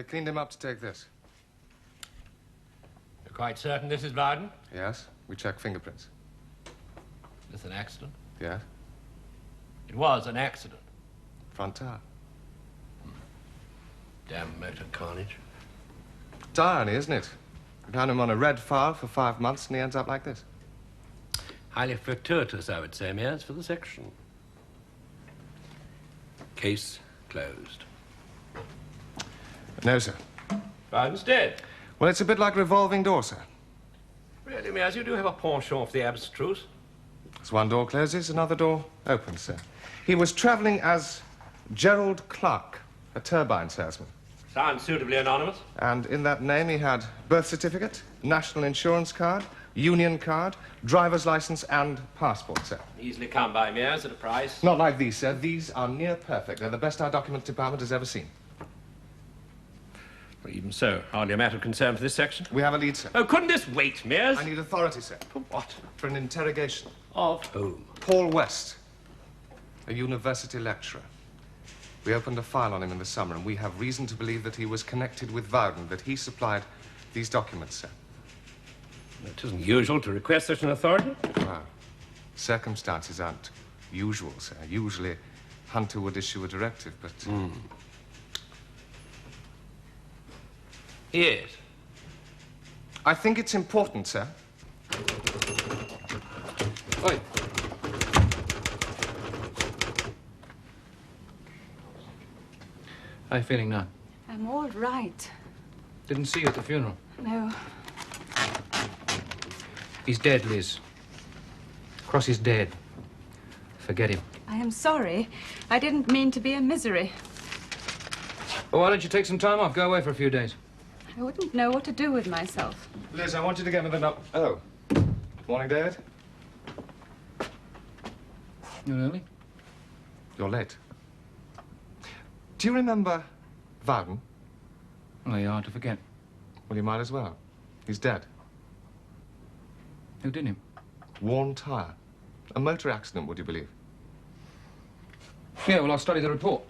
cleaned him up to take this. You're quite certain this is Bowden? Yes, we checked fingerprints. Is this an accident? Yes. It was an accident. Front tire. Damn motor carnage. It's irony, isn't it? We found him on a red file for 5 months and he ends up like this. Highly fortuitous, I would say, Mears, for the section. Case closed. No, sir. Bowden's dead. Well, it's a bit like revolving door, sir. Really, Mears, you do have a penchant for the abstruse. As one door closes, another door opens, sir. He was traveling as Gerald Clark, a turbine salesman. Sounds suitably anonymous. And in that name, he had birth certificate, national insurance card, union card, driver's license, and passport, sir. Easily come by, Mears, at a price. Not like these, sir. These are near perfect. They're the best our documents department has ever seen. Well, even so, hardly a matter of concern for this section. We have a lead, sir. Oh, couldn't this wait, Mears? I need authority, sir. For what? For an interrogation. Of whom? Paul West, a university lecturer. We opened a file on him in the summer, and we have reason to believe that he was connected with Bowden, that he supplied these documents, sir. It isn't usual to request such an authority. Well, circumstances aren't usual, sir. Usually, Hunter would issue a directive, but... Yes. I think it's important, sir. Oi. How are you feeling now? I'm all right. Didn't see you at the funeral. No. He's dead, Liz. Cross is dead. Forget him. I am sorry. I didn't mean to be a misery. Well, why don't you take some time off? Go away for a few days. I wouldn't know what to do with myself. Liz, I want you to get me the number... Oh. Morning, David. You early? You're late. Do you remember Bowden? Well, you're hard to forget. Well, you might as well. He's dead. Who did him? Worn tire. A motor accident, would you believe? Yeah, well, I'll study the report.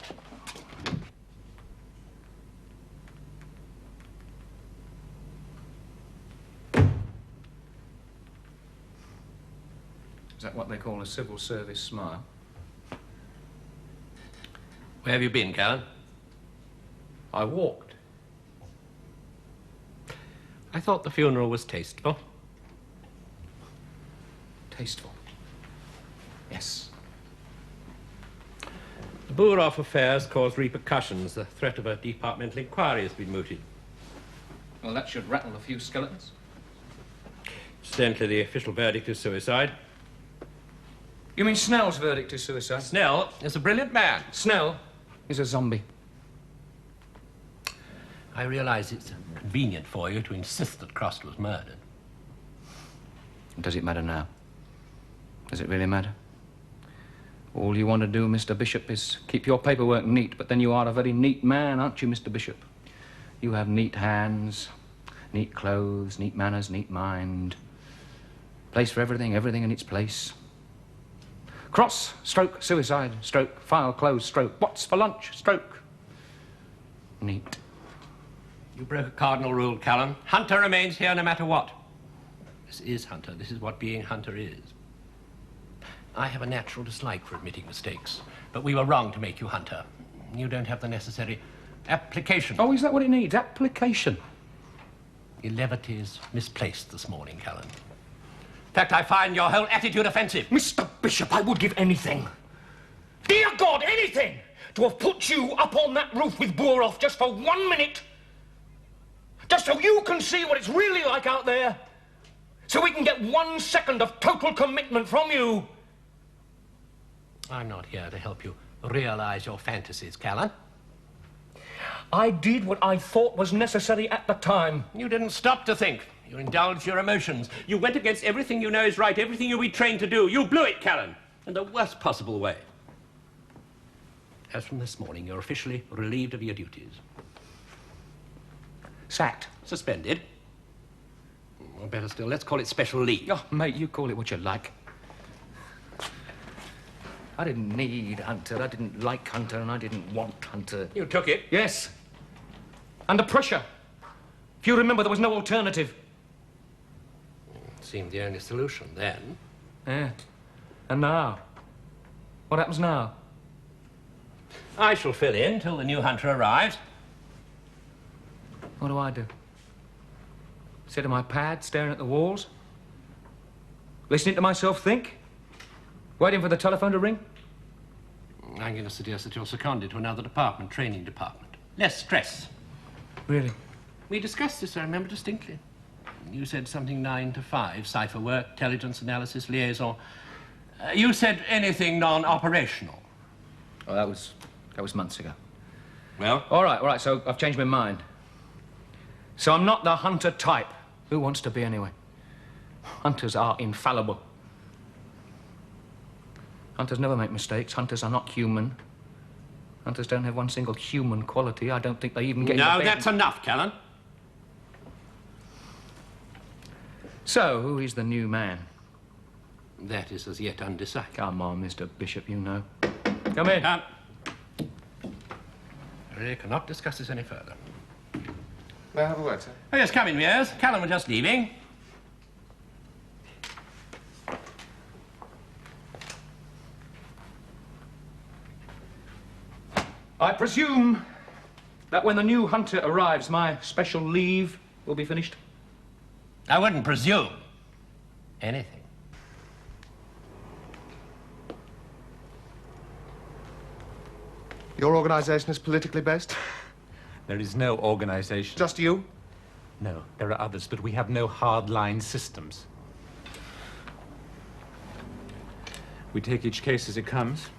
Is that what they call a civil service smile? Where have you been, Callan? I walked. I thought the funeral was tasteful. Tasteful. Yes. The Buroff affair has caused repercussions. The threat of a departmental inquiry has been mooted. Well, that should rattle a few skeletons. Incidentally, the official verdict is suicide. You mean Snell's verdict is suicide? Snell is a brilliant man. Snell is a zombie. I realize it's convenient for you to insist that Cross was murdered. Does it matter now? Does it really matter? All you want to do, Mr. Bishop, is keep your paperwork neat, but then you are a very neat man, aren't you, Mr. Bishop? You have neat hands, neat clothes, neat manners, neat mind. Place for everything, everything in its place. Cross, stroke, suicide, stroke, file closed, stroke, what's for lunch, stroke. Neat. You broke a cardinal rule, Callan. Hunter remains here no matter what. This is Hunter. This is what being Hunter is. I have a natural dislike for admitting mistakes, but we were wrong to make you Hunter. You don't have the necessary application. Oh, is that what it needs? Application? Your levity is misplaced this morning, Callan. In fact, I find your whole attitude offensive. Mr. Bishop, I would give anything. Dear God, anything! To have put you up on that roof with Buroff just for 1 minute. Just so you can see what it's really like out there. So we can get 1 second of total commitment from you. I'm not here to help you realize your fantasies, Callan. I did what I thought was necessary at the time. You didn't stop to think. You indulged your emotions. You went against everything you know is right, everything you'll be trained to do. You blew it, Callan, in the worst possible way. As from this morning, you're officially relieved of your duties. Sacked. Suspended. Or better still, let's call it special leave. Oh, mate, you call it what you like. I didn't need Hunter, I didn't like Hunter, and I didn't want Hunter. You took it. Yes. Under pressure. If you remember, there was no alternative. It seemed the only solution then. Yeah. And now? What happens now? I shall fill in till the new hunter arrives. What do I do? Sit on my pad, staring at the walls? Listening to myself think? Waiting for the telephone to ring? I'm going to suggest that you're seconded to another department, training department. Less stress. Really? We discussed this, I remember distinctly. You said something 9 to 5, cipher work, intelligence analysis, liaison. You said anything non-operational. Oh, that was months ago. Well? All right, so I've changed my mind. So I'm not the hunter type. Who wants to be anyway? Hunters are infallible. Hunters never make mistakes. Hunters are not human. Hunters don't have one single human quality. I don't think they even get... No, that's enough, Callan. So, who is the new man? That is as yet undecided. Come on, Mr. Bishop, you know. Come in. I really cannot discuss this any further. May I have a word, sir? Oh, yes, come in, Mears. Callan was just leaving. I presume that when the new hunter arrives, my special leave will be finished? I wouldn't presume anything. Your organization is politically based? There is no organization. Just you? No, there are others, but we have no hard-line systems. We take each case as it comes.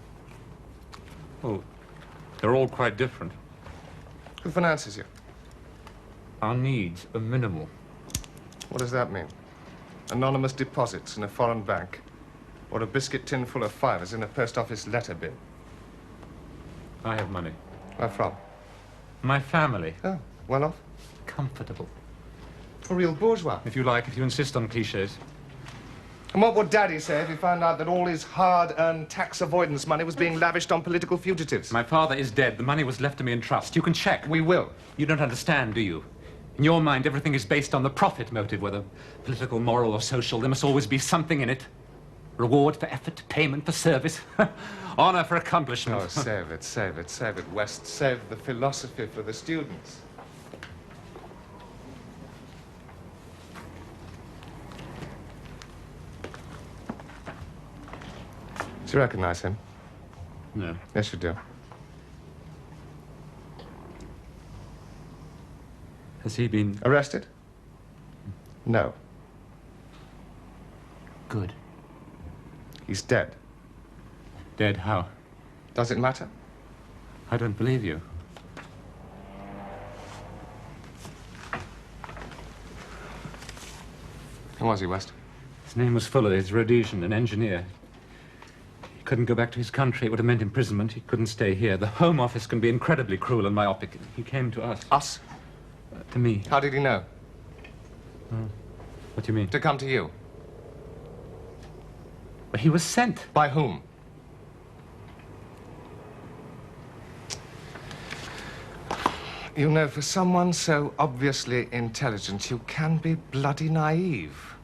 Oh, they're all quite different. Who finances you? Our needs are minimal. What does that mean? Anonymous deposits in a foreign bank? Or a biscuit tin full of fivers in a post office letter bin? I have money. Where from? My family. Oh, well off? Comfortable. A real bourgeois. If you like, if you insist on cliches. And what would Daddy say if he found out that all his hard-earned tax avoidance money was being lavished on political fugitives? My father is dead. The money was left to me in trust. You can check. We will. You don't understand, do you? In your mind, everything is based on the profit motive, whether political, moral, or social. There must always be something in it. Reward for effort, payment for service, honor for accomplishment. Oh, save it, save it, save it, West. Save the philosophy for the students. Do you recognize him? No. Yes, you do. Has he been... Arrested? No. Good. He's dead. Dead how? Does it matter? I don't believe you. Who was he, West? His name was Fuller. He's a Rhodesian, an engineer. He couldn't go back to his country. It would have meant imprisonment. He couldn't stay here. The Home Office can be incredibly cruel and myopic. He came to us. Us? To me. How did he know? What do you mean? To come to you. Well, he was sent. By whom? You know, for someone so obviously intelligent, you can be bloody naive.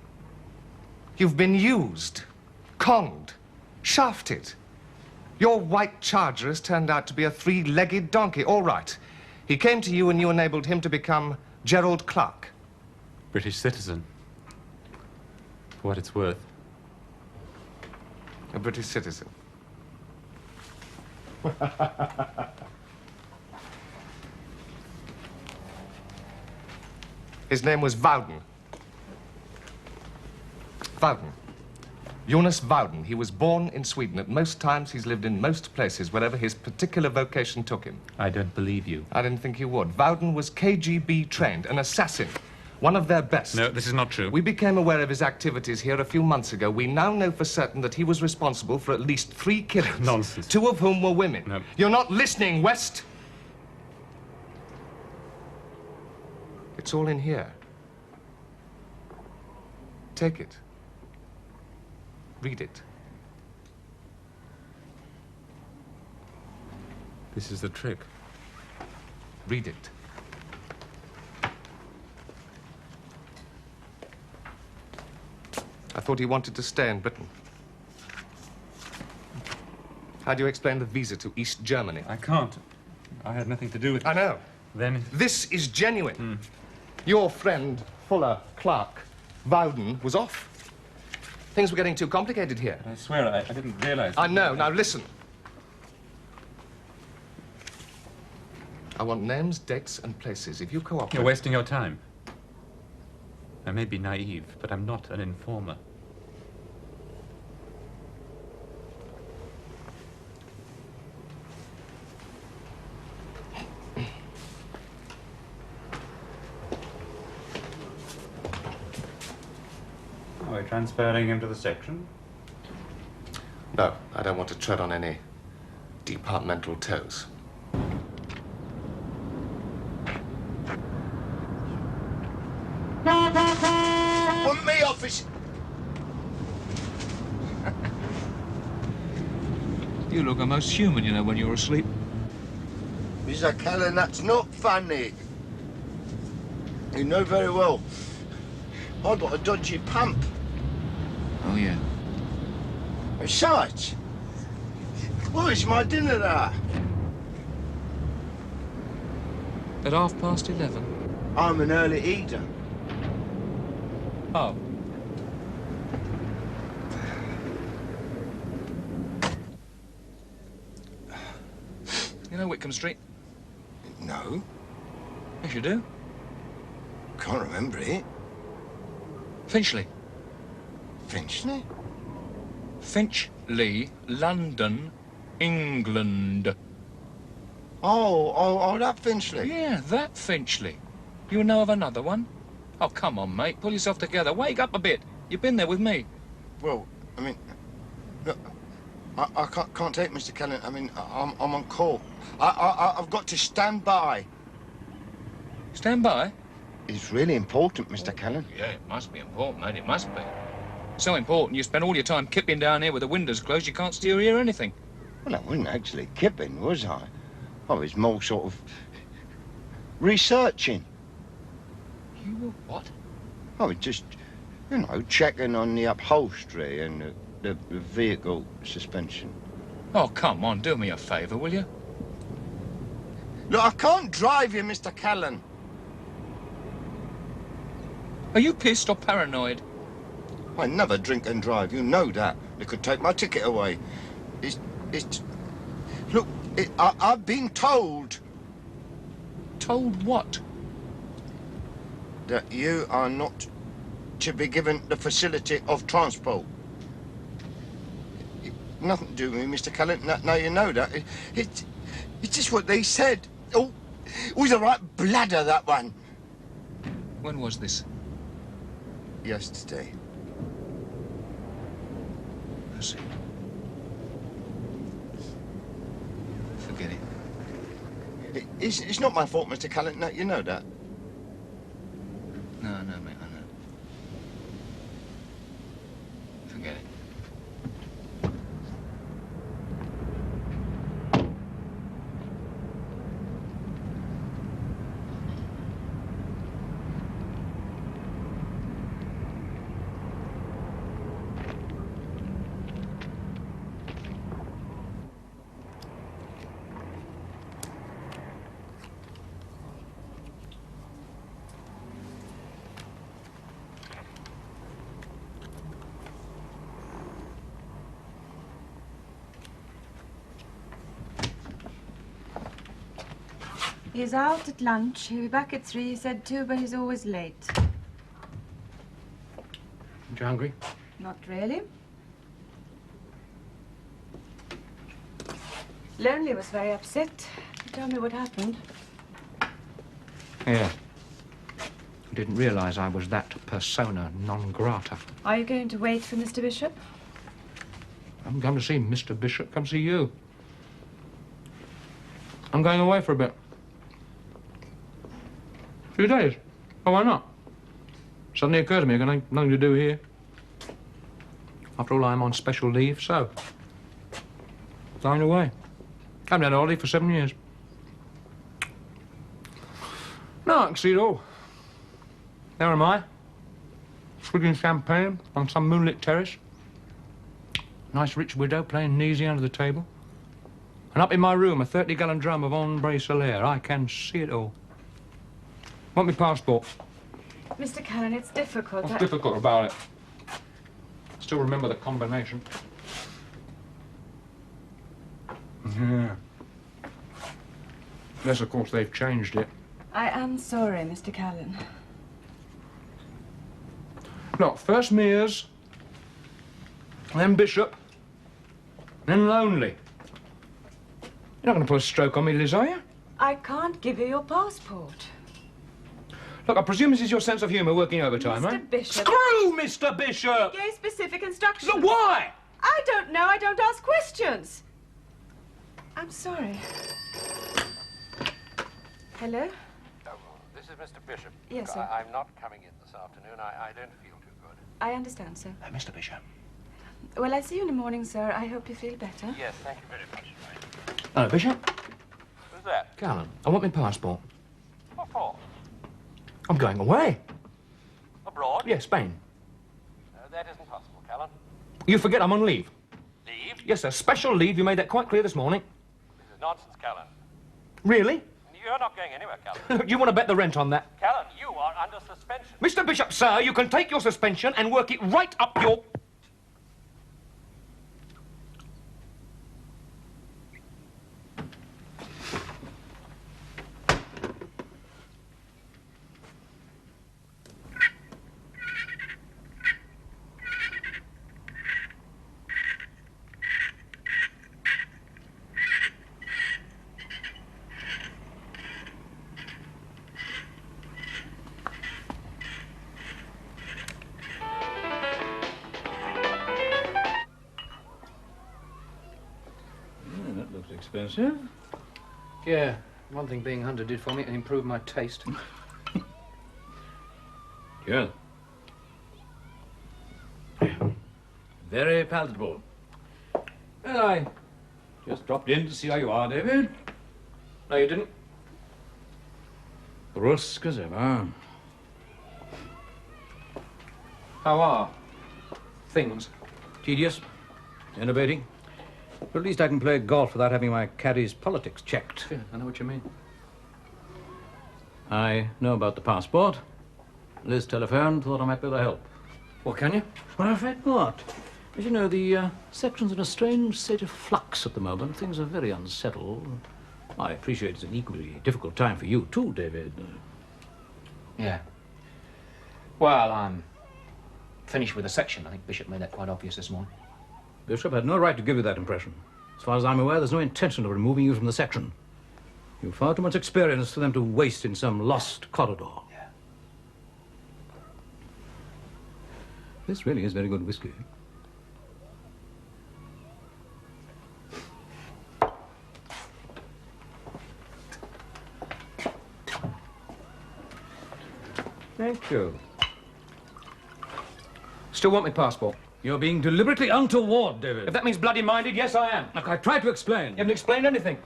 You've been used, conned, shafted. Your white charger has turned out to be a three-legged donkey. All right. He came to you and you enabled him to become Gerald Clark. British citizen. For what it's worth. A British citizen. His name was Wouden. Wouden. Jonas Wouden. He was born in Sweden. At most times, he's lived in most places, wherever his particular vocation took him. I don't believe you. I didn't think you would. Wouden was KGB trained, an assassin, one of their best. No, this is not true. We became aware of his activities here a few months ago. We now know for certain that he was responsible for at least 3 killings. Nonsense. 2 of whom were women. No. You're not listening, West. It's all in here. Take it. Read it. This is the trick. Read it. I thought he wanted to stay in Britain. How do you explain the visa to East Germany? I can't. I had nothing to do with it. I know. Then... This is genuine. Your friend, Fuller Clark, Bowden, was off. Things were getting too complicated here. I swear I didn't realize... I know. Now listen. I want names, dates, and places. If you cooperate... You're wasting your time. I may be naive, but I'm not an informer. Are we transferring him to the section? No, I don't want to tread on any departmental toes. Want me, officer? You look almost human, you know, when you're asleep. Mr. Callan, that's not funny. You know very well. I got a dodgy pump. Oh, yeah. Besides, where's my dinner at? At 11:30? I'm an early eater. Oh. You know Whitcomb Street? No, Yes, you do. can't remember it. Finchley. Finchley? Finchley, London, England. Oh, that Finchley. Yeah, that Finchley. You know of another one? Oh, come on, mate. Pull yourself together. Wake up a bit. You've been there with me. Well, I mean, look, I can't take Mr. Callan. I mean, I'm on call. I've got to stand by. Stand by. It's really important, Mr. Callan. Yeah, it must be important, mate. It must be. So important, you spend all your time kipping down here with the windows closed. You can't see or hear anything. Well, I wasn't actually kipping, was I? I was more sort of researching. You were what? I was just, you know, checking on the upholstery and the vehicle suspension. Oh, come on. Do me a favour, will you? Look, I can't drive you, Mr. Callan. Are you pissed or paranoid? I never drink and drive, you know that. They could take my ticket away. Look, I've been told Told what? that you are not to be given the facility of transport. Nothing to do with me, Mr. Callan. No, you know that. It's just what they said. Oh, it was a right bladder, that one. When was this? Yesterday. I see. Forget it. It's not my fault, Mr. Callan. No, you know that. No, mate, I know. Forget it. He's out at lunch. He'll be back at 3. He said 2, but he's always late. You hungry? Not really. Lonely was very upset. Tell me what happened. Yeah. I didn't realise I was that persona non grata. Are you going to wait for Mr. Bishop? I'm going to see Mr. Bishop. Come see you. I'm going away for a bit. 2 days. Oh, why not? Suddenly occurred to me, I've got nothing to do here. After all, I'm on special leave, so... going away. I haven't had a holiday for 7 years. No, I can see it all. There am I. swigging champagne on some moonlit terrace. Nice rich widow playing kneesy under the table. And up in my room, a 30-gallon drum of Ombre Solaire. I can see it all. Want my passport? Mr. Callan, it's difficult. What's difficult about it? Still remember the combination. Yeah. Yes, of course, they've changed it. I am sorry, Mr. Callan. Look, first Mears, then Bishop, then Lonely. You're not going to pull a stroke on me, Liz, are you? I can't give you your passport. Look, I presume this is your sense of humour working overtime, Mr. right? Bishop. Screw Mr. Bishop! He gave specific instructions. Look, why? I don't know. I don't ask questions. I'm sorry. Hello? This is Mr. Bishop. Yes, sir. I'm not coming in this afternoon. I don't feel too good. I understand, sir. Mr. Bishop. Well, I see you in the morning, sir. I hope you feel better. Yes, thank you very much. Hello, Bishop. Who's that? Callan, I want my passport. What for? I'm going away. Abroad? Yes, Spain. That isn't possible, Callan. You forget I'm on leave. Leave? Yes, sir, special leave. You made that quite clear this morning. This is nonsense, Callan. Really? You're not going anywhere, Callan. Do you want to bet the rent on that? Callan, you are under suspension. Mr. Bishop, sir, you can take your suspension and work it right up your... That looks expensive. Yeah, one thing being hunted did for me, it improved my taste. Yeah. Very palatable. Well, I just dropped in to see how you are, David. No, you didn't. Brusque as ever. How are things? Tedious, innovating. But at least I can play golf without having my caddy's politics checked. Yeah, I know what you mean. I know about the passport. Liz telephoned, thought I might be able to help. Well, can you? Well, in fact, not. As you know, the section's in a strange state of flux at the moment. Things are very unsettled. I appreciate it's an equally difficult time for you, too, David. Yeah. Well, I'm finished with the section. I think Bishop made that quite obvious this morning. Bishop had no right to give you that impression. As far as I'm aware, there's no intention of removing you from the section. You've far too much experience for them to waste in some lost corridor. Yeah. This really is very good whiskey. Thank you. Still want my passport? You're being deliberately untoward, David. If that means bloody-minded, yes, I am. Look, I tried to explain. You haven't explained anything.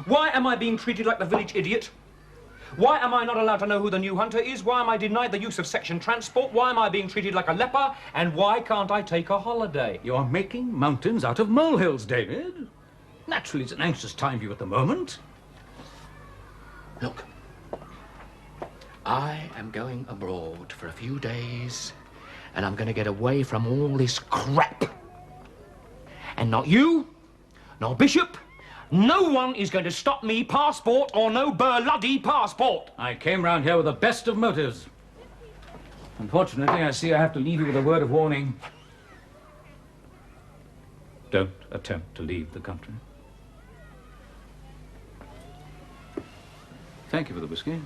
Why am I being treated like the village idiot? Why am I not allowed to know who the new hunter is? Why am I denied the use of section transport? Why am I being treated like a leper? And why can't I take a holiday? You're making mountains out of molehills, David. Naturally, it's an anxious time for you at the moment. Look, I am going abroad for a few days, and I'm going to get away from all this crap. And not you, nor Bishop, no one is going to stop me, passport or no bloody passport. I came round here with the best of motives. Unfortunately, I see I have to leave you with a word of warning. Don't attempt to leave the country. Thank you for the whiskey.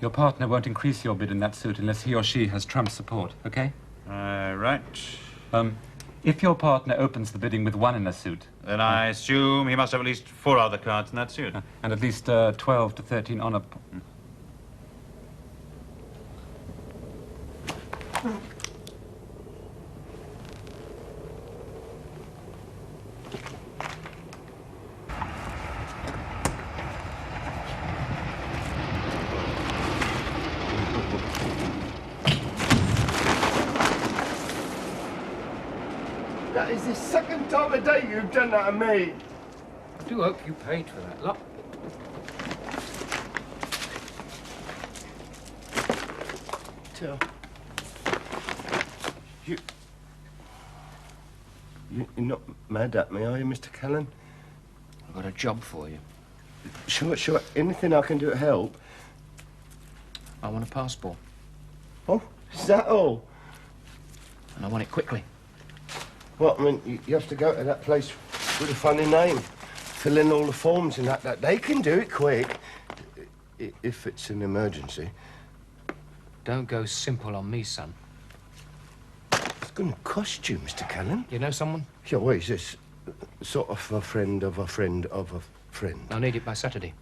Your partner won't increase your bid in that suit unless he or she has Trump's support, okay? Right. If your partner opens the bidding with one in a suit... Then I assume he must have at least 4 other cards in that suit. and at least 12 to 13 honor... It's the second time a day you've done that to me. I do hope you paid for that lot. Tell. You're not mad at me, are you, Mr. Callan? I've got a job for you. Sure. Anything I can do to help? I want a passport, Oh, is that all? and I want it quickly. What, I mean, you have to go to that place with a funny name, fill in all the forms and that. They can do it quick, if it's an emergency. Don't go simple on me, son. It's going to cost you, Mr. Callan. You know someone? Yeah, what is this? Sort of a friend of a friend of a friend. I'll need it by Saturday.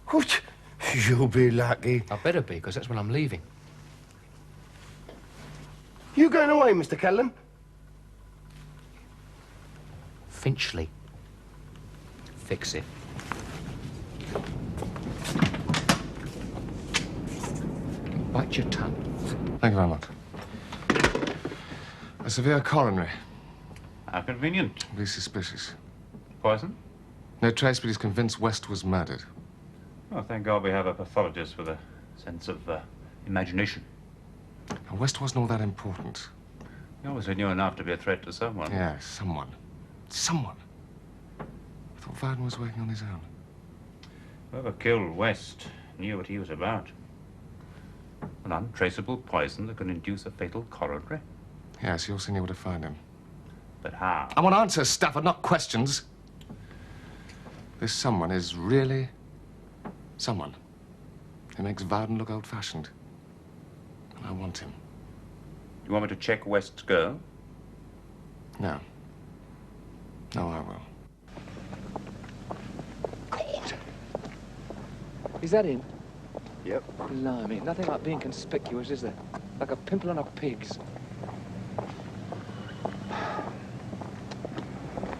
What? You'll be lucky. I better be, because that's when I'm leaving. You going away, Mr. Callan? Finchley. Fix it. Bite your tongue. Thank you very much. A severe coronary. How convenient. Be suspicious. Poison? No trace, but he's convinced West was murdered. Oh, thank God we have a pathologist with a sense of imagination. And West wasn't all that important. He obviously knew enough to be a threat to someone. Yeah, someone. Someone. I thought Varden was working on his own. Whoever killed West knew what he was about. An untraceable poison that can induce a fatal coronary. Yes, he also knew where to find him. But how? I want answers, Stafford, not questions. This someone is really someone. He makes Varden look old-fashioned. And I want him. You want me to check West's girl? No. No, I will. God. Is that him? Yep. Blimey, nothing like being conspicuous, is there? Like a pimple on a pig's.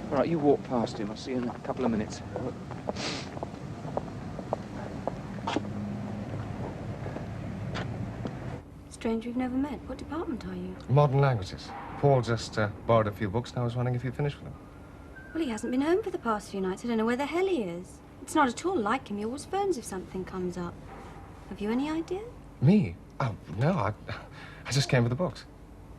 All right, you walk past him. I'll see you in a couple of minutes. Stranger you've never met. What department are you? Modern languages. Paul just borrowed a few books, and I was wondering if you'd finished with them. Well, he hasn't been home for the past few nights. I don't know where the hell he is. It's not at all like him. He always phones if something comes up. Have you any idea? Me? Oh, no, I just came with the books.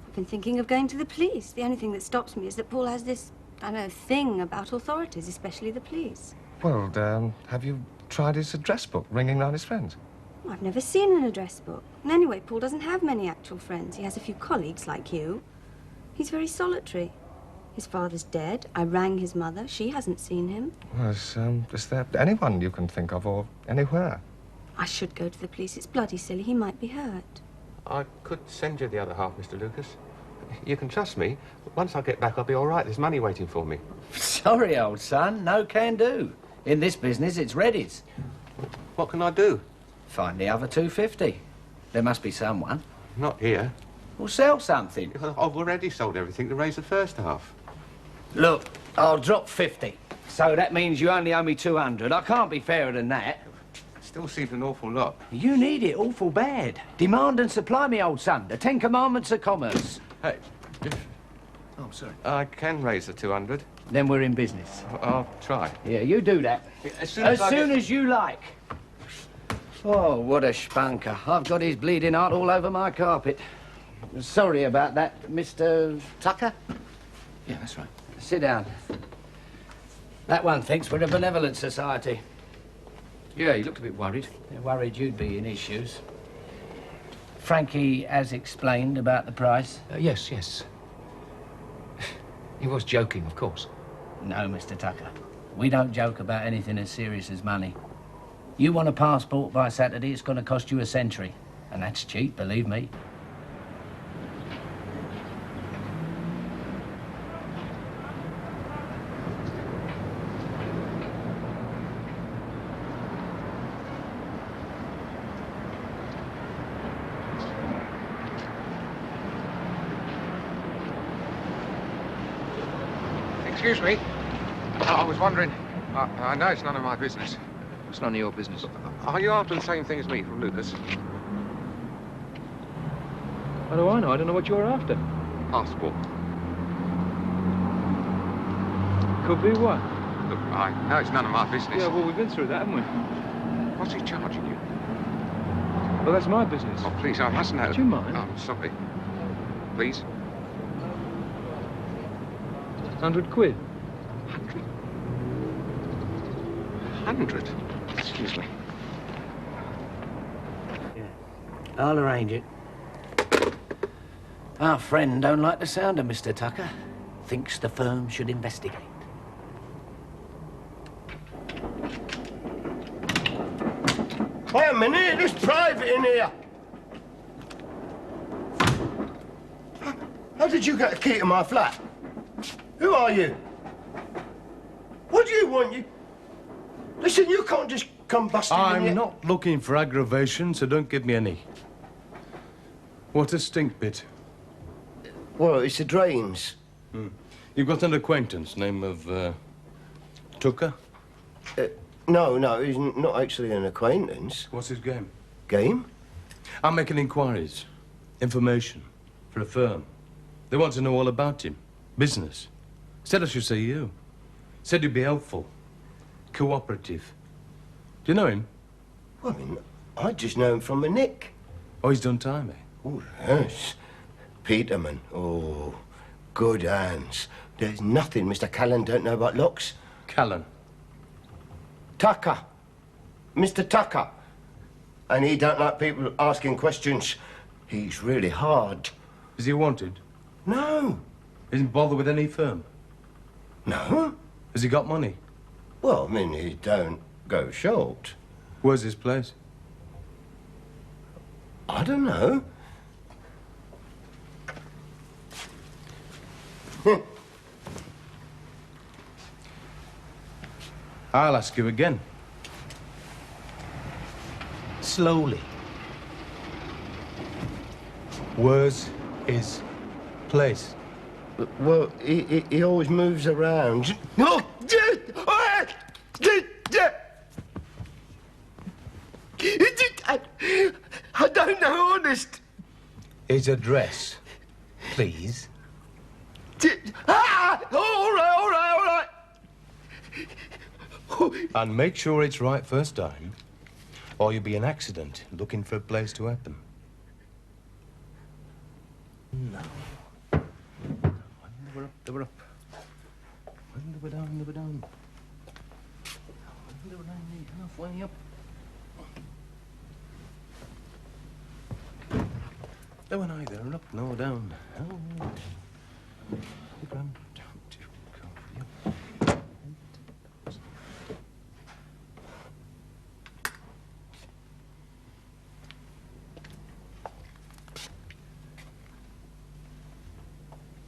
I've been thinking of going to the police. The only thing that stops me is that Paul has this, I don't know, thing about authorities, especially the police. Well, have you tried his address book, ringing round his friends? I've never seen an address book. And anyway, Paul doesn't have many actual friends. He has a few colleagues like you. He's very solitary. His father's dead. I rang his mother. She hasn't seen him. Well, is there anyone you can think of, or anywhere? I should go to the police. It's bloody silly. He might be hurt. I could send you the other half, Mr. Lucas. You can trust me. Once I get back, I'll be all right. There's money waiting for me. Sorry, old son. No can do. In this business, it's Reddit's. What can I do? Find the other 250. There must be someone. Not here. Well, sell something. I've already sold everything to raise the first half. Look, I'll drop 50. So that means you only owe me 200. I can't be fairer than that. Still seems an awful lot. You need it awful bad. Demand and supply, me old son. The 10 Commandments of commerce. Hey, Oh, sorry. I can raise the 200. Then we're in business. I'll try. Yeah, you do that. As soon as you like. Oh, what a spunker. I've got his bleeding heart all over my carpet. Sorry about that, Mr. Tucker. Yeah, that's right. Sit down. That one thinks we're a benevolent society. Yeah, he looked a bit worried. They're worried you'd be in his shoes. Frankie has explained about the price. Yes. He was joking, of course. No, Mr. Tucker. We don't joke about anything as serious as money. You want a passport by Saturday, it's going to cost you a century. And that's cheap, believe me. Excuse me. I was wondering. I know it's none of my business. It's none of your business. Are you after the same thing as me from Lucas? How do I know? I don't know what you're after. Passport. Could be what? Look, I know it's none of my business. Yeah, well, we've been through that, haven't we? What's he charging you? Well, that's my business. Oh, please, I mustn't have... Do you mind? Oh, I'm sorry. Please? 100 quid. 100? 100? Excuse me. I'll arrange it. Our friend don't like the sound of Mr. Tucker. Thinks the firm should investigate. Wait a minute, it's private in here. How did you get a key to my flat? Who are you? What do you want? Listen, you can't just come busting in I'm here. not looking for aggravation, so don't give me any. What a stink pit. Well, it's the drains. You've got an acquaintance, name of, Tucker? No, he's not actually an acquaintance. What's his game? Game? I'm making inquiries. Information. For a firm. They want to know all about him. Business. Said I should say you. Said you'd be helpful. Cooperative. Do you know him? Well, I mean, I just know him from a nick. Oh, he's done time, eh? Oh, yes. Peterman. Oh, good hands. There's nothing Mr. Callan don't know about locks. Callan. Tucker. Mr. Tucker. And he don't like people asking questions. He's really hard. Is he wanted? No. Isn't bothered with any firm? No. Has he got money? Well, I mean, he don't go short. Where's his place? I don't know. I'll ask you again. Slowly. Where's his place? Well, he always moves around. No! I don't know, honest. His address, please. All right. And make sure it's right first time, or you'll be an accident looking for a place to happen. No. They were up. They were down. They were halfway up. They were neither up nor down.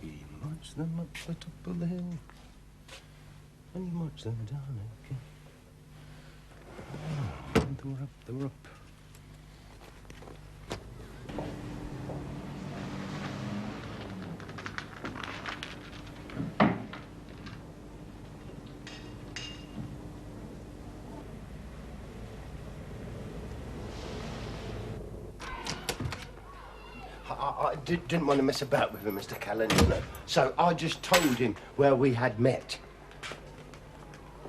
He marched them up the top of the hill, and he marched them down again. Oh, they were up. I didn't want to mess about with him, Mr. Callan, you know. So I just told him where we had met.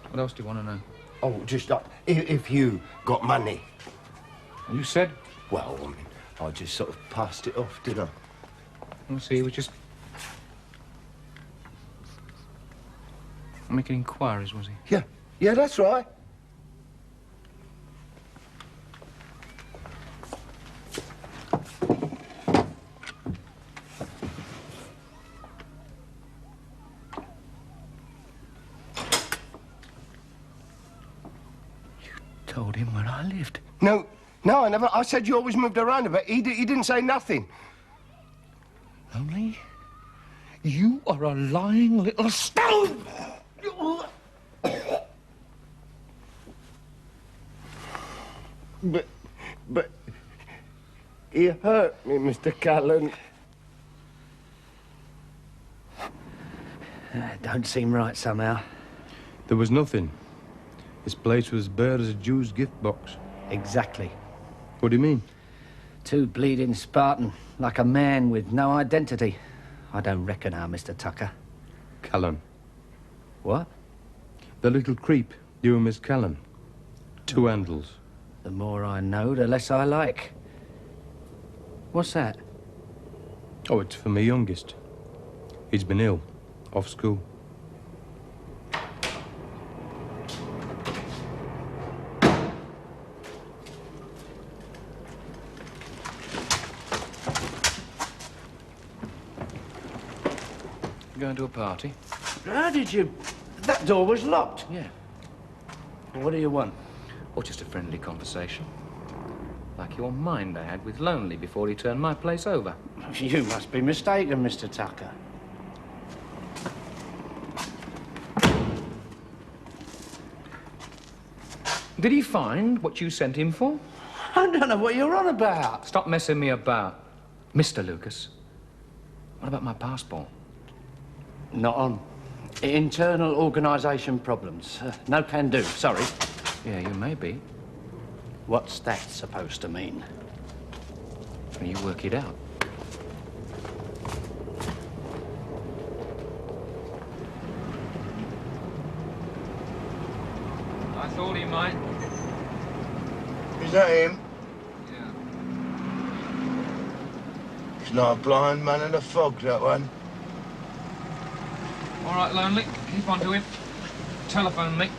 What else do you want to know? Oh, just like, if you got money. You said? Well, I mean, I just sort of passed it off, didn't I? Well, see, he was just... making inquiries, was he? Yeah, that's right. Told him where I lived. No, I never. I said you always moved around a bit. He didn't say nothing. Only you are a lying little stone! But he hurt me, Mr. Callan. Don't seem right somehow. There was nothing. His place was bare as a Jew's gift box. Exactly. What do you mean? Too bleeding Spartan, like a man with no identity. I don't reckon our Mr. Tucker. Callan. What? The little creep, you and Miss Callan. 2 handles. The more I know, the less I like. What's that? Oh, it's for my youngest. He's been ill, off school. Going to a party? How did you... That door was locked. Yeah. What do you want? Or just a friendly conversation. Like your mind I had with Lonely before he turned my place over. You must be mistaken, Mr. Tucker. Did he find what you sent him for? I don't know what you're on about. Stop messing me about. Mr. Lucas, what about my passport? Not on. Internal organisation problems. No can do, sorry. Yeah, you may be. What's that supposed to mean? Well, you work it out. I thought he might. Is that him? Yeah. He's not a blind man in a fog, that one. All right, Lonely. Keep on to him. Telephone me.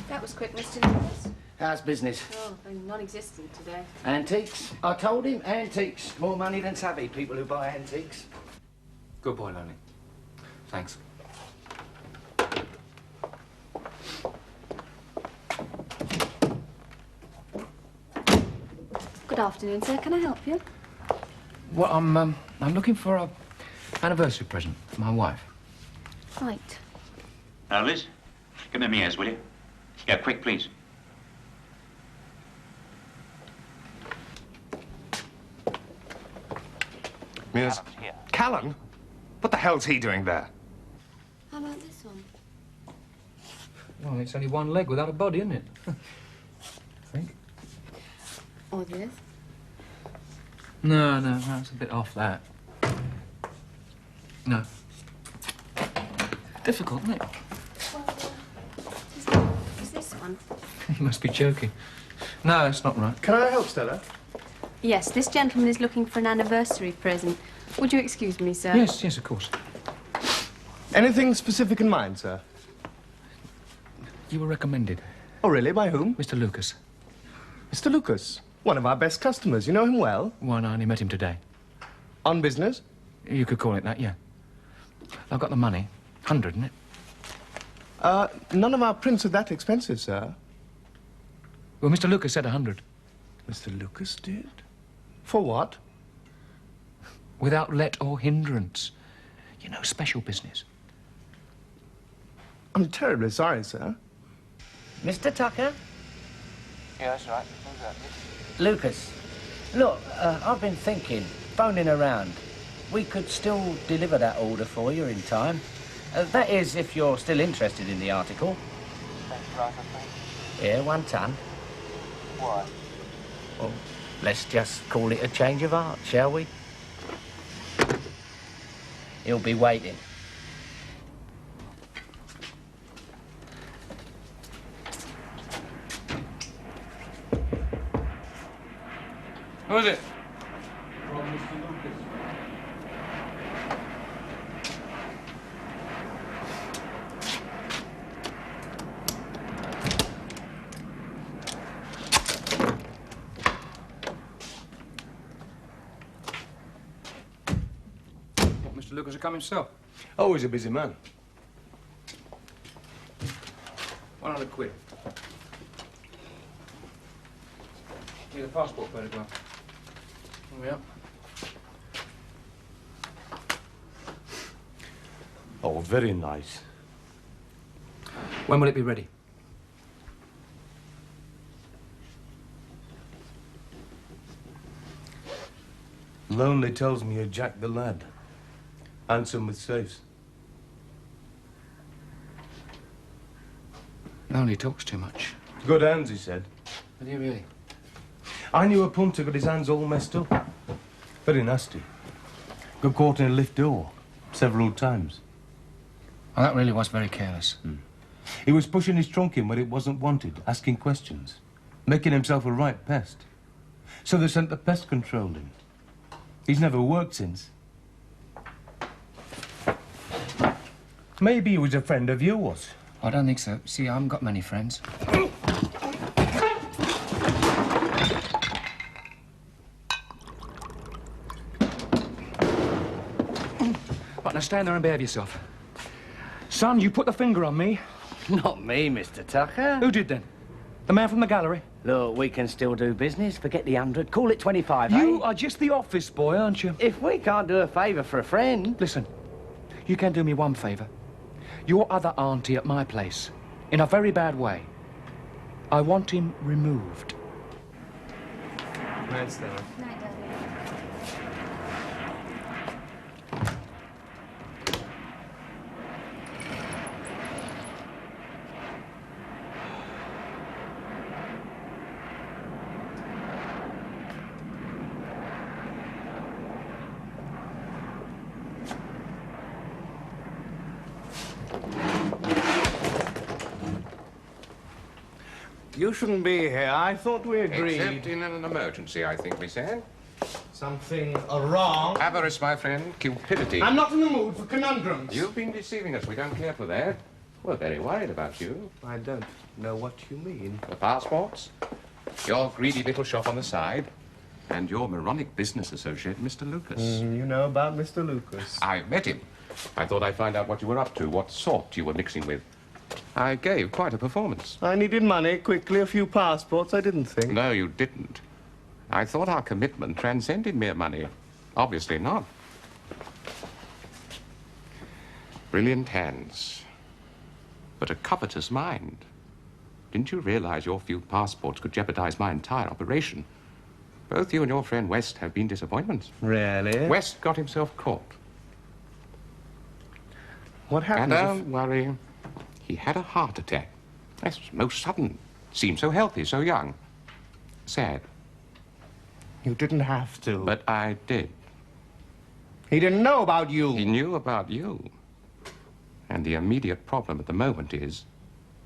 That was quick, Mr. Lucas. How's business? Oh, non-existent today. Antiques? I told him, antiques. More money than savvy people who buy antiques. Good boy, Lonely. Thanks. Good afternoon, sir. Can I help you? Well, I'm looking for a anniversary present for my wife. Right. Liz, come to me, as will you? Yeah, quick, please. Miss Callan? What the hell's he doing there? How about this one? Well, it's only one leg without a body, isn't it? I think. Or this? No, that's a bit off that. No. Difficult, isn't it? Well, is this one? You must be joking. No, it's not right. Can I help, Stella? Yes, this gentleman is looking for an anniversary present. Would you excuse me, sir? Yes, of course. Anything specific in mind, sir? You were recommended. Oh, really? By whom? Mr. Lucas. Mr. Lucas. One of our best customers. You know him well? Why, I only met him today. On business? You could call it that, yeah. I've got the money. 100, isn't it? None of our prints are that expensive, sir. Well, Mr. Lucas said 100. Mr. Lucas did? For what? Without let or hindrance. You know, special business. I'm terribly sorry, sir. Mr. Tucker? Yeah, that's right. Who's that? Lucas. Look, I've been thinking, phoning around. We could still deliver that order for you in time. That is, if you're still interested in the article. That's right, I think. Yeah, 1 ton. Why? Well, let's just call it a change of heart, shall we? He'll be waiting. Who is it? From Mr. Lucas. What, Mr. Lucas will come himself? Oh, he's a busy man. 100 quid. Here's a passport photograph. Here we are. Oh, very nice. When will it be ready? Lonely tells me you're Jack the lad. Handsome with safes. Lonely talks too much. Good hands, he said. Did he really? I knew a punter got his hands all messed up. Very nasty. Got caught in a lift door several times. Well, that really was very careless. He was pushing his trunk in where it wasn't wanted, asking questions, making himself a right pest. So they sent the pest control in. He's never worked since. Maybe he was a friend of yours. I don't think so. See, I haven't got many friends. Right, now stand there and behave yourself. Son, you put the finger on me. Not me, Mr. Tucker. Who did then? The man from the gallery? Look, we can still do business. Forget the 100. Call it 25, You eh? are just the office boy, aren't you? If we can't do a favour for a friend... Listen, you can do me one favour. Your other auntie at my place, in a very bad way. I want him removed. Night, Stella. You shouldn't be here. I thought we agreed. Except in an emergency, I think we said. Something wrong? Avarice, my friend. Cupidity. I'm not in the mood for conundrums. You've been deceiving us. We don't care for that. We're very worried about you. I don't know what you mean. The passports, your greedy little shop on the side, and your moronic business associate, Mr. Lucas. You know about Mr. Lucas? I've met him. I thought I'd find out what you were up to, what sort you were mixing with. I gave quite a performance. I needed money, quickly, a few passports, I didn't think. No, you didn't. I thought our commitment transcended mere money. Obviously not. Brilliant hands, but a covetous mind. Didn't you realize your few passports could jeopardize my entire operation? Both you and your friend West have been disappointments. Really? West got himself caught. What happened? And don't worry. He had a heart attack. That's most sudden. Seemed so healthy, so young. Sad. You didn't have to. But I did. He didn't know about you. He knew about you. And the immediate problem at the moment is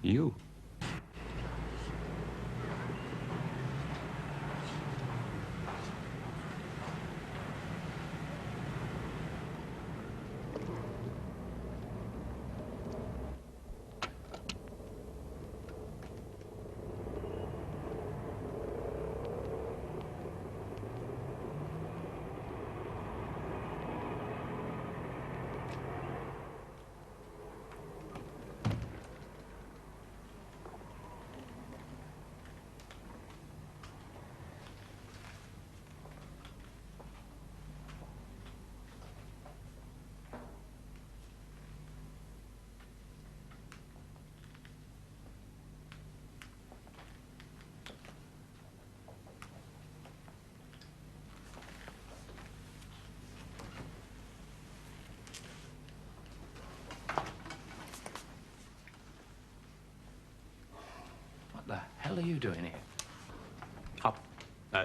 you. What the hell are you doing here? Up.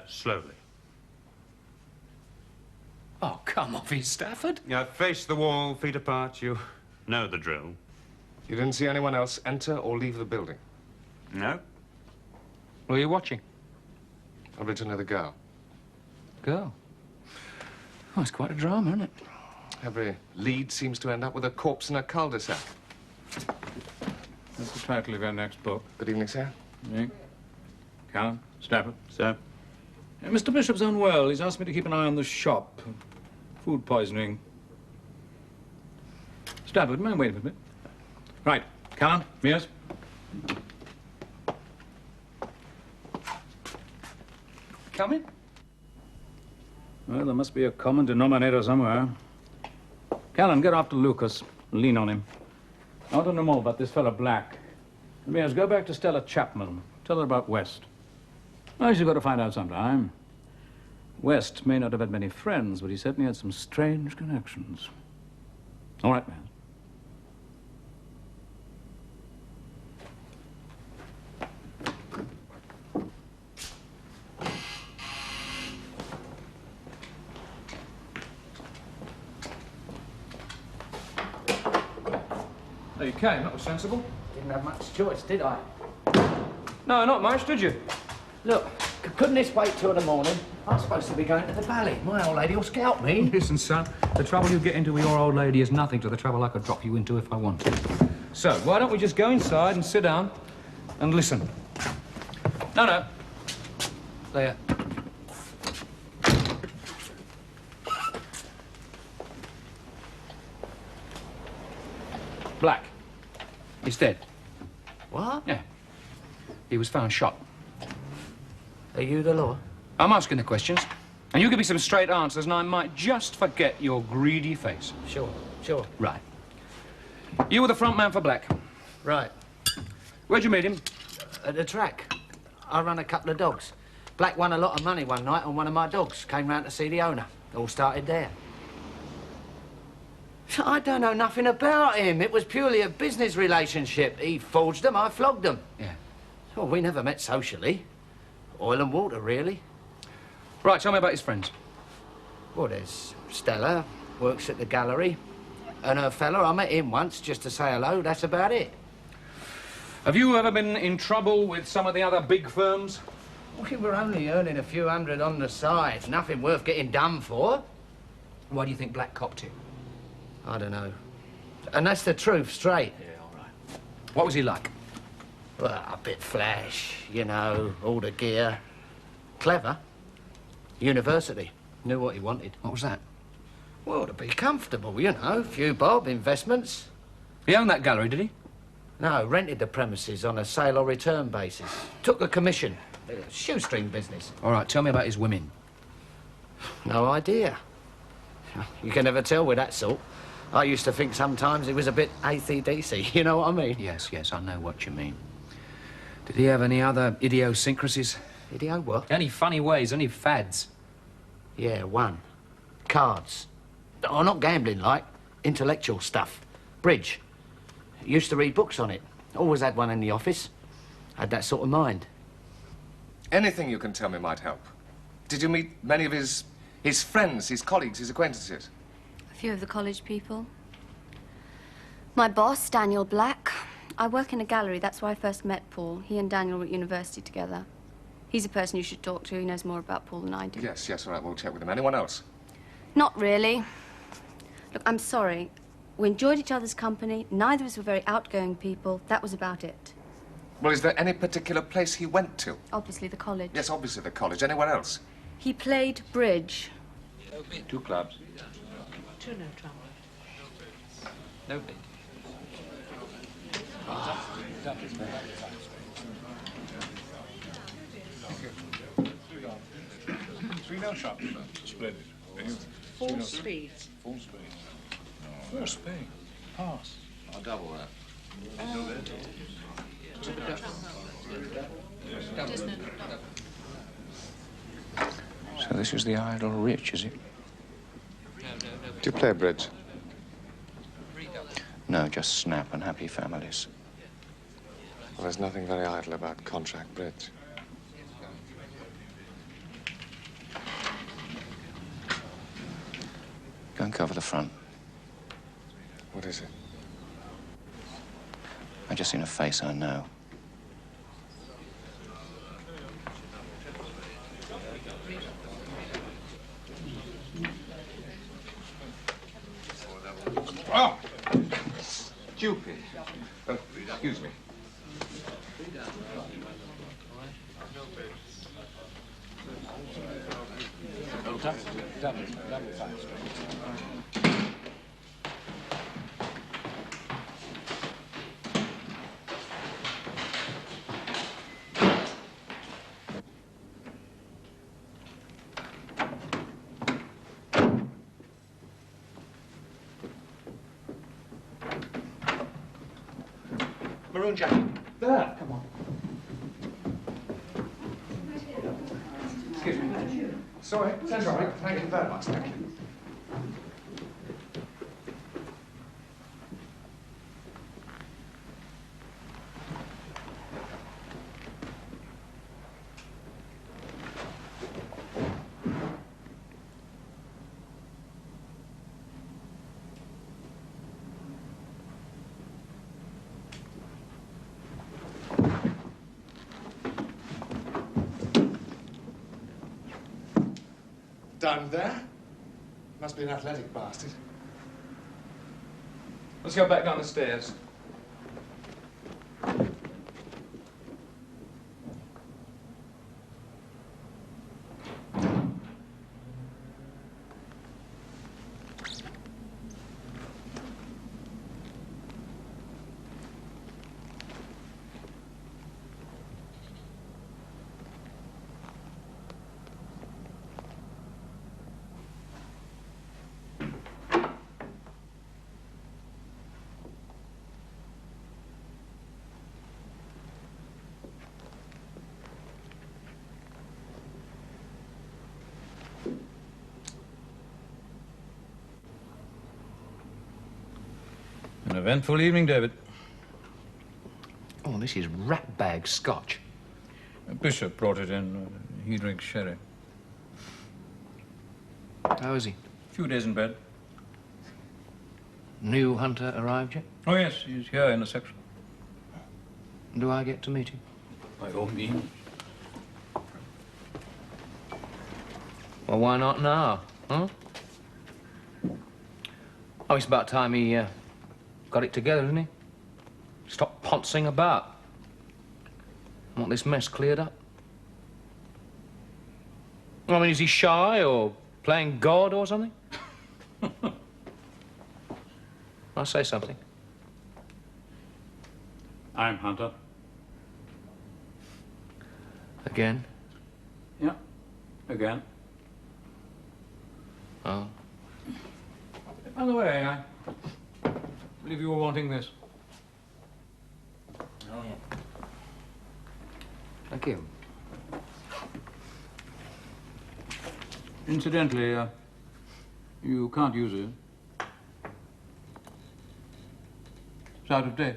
Slowly. Oh, come off it, Stafford. Face the wall, feet apart. You know the drill. You didn't see anyone else enter or leave the building? No? Were you watching? Originally the girl. Girl? Oh, it's quite a drama, isn't it? Every lead seems to end up with a corpse in a cul-de-sac. That's the title of your next book. Good evening, sir. Me? Callan? Stafford? Sir? Mr. Bishop's unwell. He's asked me to keep an eye on the shop. Food poisoning. Stafford, may I wait a minute? Right. Callan, Mears. Come in. Well, there must be a common denominator somewhere. Callan, get after Lucas. Lean on him. I want to know more about this fellow Black. Mears, go back to Stella Chapman. Tell her about West. I she's got to find out sometime. West may not have had many friends, but he certainly had some strange connections. All right, man. There you came. That was sensible. Didn't have much choice, did I? No, not much, did you? Look, couldn't this wait till the morning? I'm supposed to be going to the valley. My old lady will scalp me. Listen, son, the trouble you get into with your old lady is nothing to the trouble I could drop you into if I wanted. So, why don't we just go inside and sit down and listen? No. There. Black. He's dead. What? Yeah. He was found shot. Are you the law? I'm asking the questions. And you give me some straight answers and I might just forget your greedy face. Sure. Right. You were the front man for Black. Right. Where'd you meet him? At the track. I run a couple of dogs. Black won a lot of money one night on one of my dogs. Came round to see the owner. All started there. I don't know nothing about him. It was purely a business relationship. He forged them, I flogged them. Yeah. Well, we never met socially. Oil and water, really. Right, tell me about his friends. Well, there's Stella, works at the gallery. And her fella, I met him once just to say hello. That's about it. Have you ever been in trouble with some of the other big firms? We were only earning a few hundred on the side. Nothing worth getting done for. Why do you think Black copped you? I don't know. And that's the truth, straight. Yeah, all right. What was he like? Well, a bit flash, you know, all the gear. Clever. University. Knew what he wanted. What was that? Well, to be comfortable, you know. Few bob, investments. He owned that gallery, did he? No, rented the premises on a sale or return basis. Took a commission. Shoestring business. All right, tell me about his women. No idea. You can never tell with that sort. I used to think sometimes it was a bit AC/DC, you know what I mean? Yes, I know what you mean. Did he have any other idiosyncrasies? Idio what? Any funny ways, any fads? Yeah, one. Cards. Oh, not gambling like. Intellectual stuff. Bridge. Used to read books on it. Always had one in the office. Had that sort of mind. Anything you can tell me might help. Did you meet many of his friends, his colleagues, his acquaintances? A few of the college people. My boss, Daniel Black. I work in a gallery. That's where I first met Paul. He and Daniel were at university together. He's a person you should talk to. He knows more about Paul than I do. Yes, all right, we'll check with him. Anyone else? Not really. Look, I'm sorry. We enjoyed each other's company. Neither of us were very outgoing people. That was about it. Well, is there any particular place he went to? Obviously, the college. Yes, obviously the college. Anywhere else? He played bridge. 2 clubs. 2 no trouble. No bid. Three no sharp, splendid. 4 speeds. 4 speeds. 4 speed. Pass. I'll double that. So this is the idle rich, is it? Do you play bridge? No, just snap and happy families. Well, there's nothing very idle about contract bridge. Go and cover the front. What is it? I just seen a face I know. Oh! Stupid. Excuse me. Double fast. Maroon jacket. There, come on. Excuse me. Sorry, that's all right. Thank you very much, thank you. down there. Must be an athletic bastard. Let's go back down the stairs. An eventful evening, David. Oh, this is rat-bag scotch. Bishop brought it in. He drinks sherry. How is he? A few days in bed. New Hunter arrived yet? Oh, yes, he's here in the section. Do I get to meet him? By all means. Well, why not now, huh? Oh, it's about time he got it together, isn't he? Stop poncing about. Want this mess cleared up? I mean, is he shy or playing God or something? I'll say something. I'm Hunter. Again? Yeah, again. Oh. By the way, I believe you were wanting this. Oh, yeah. Thank you. Incidentally, you can't use it. It's out of date.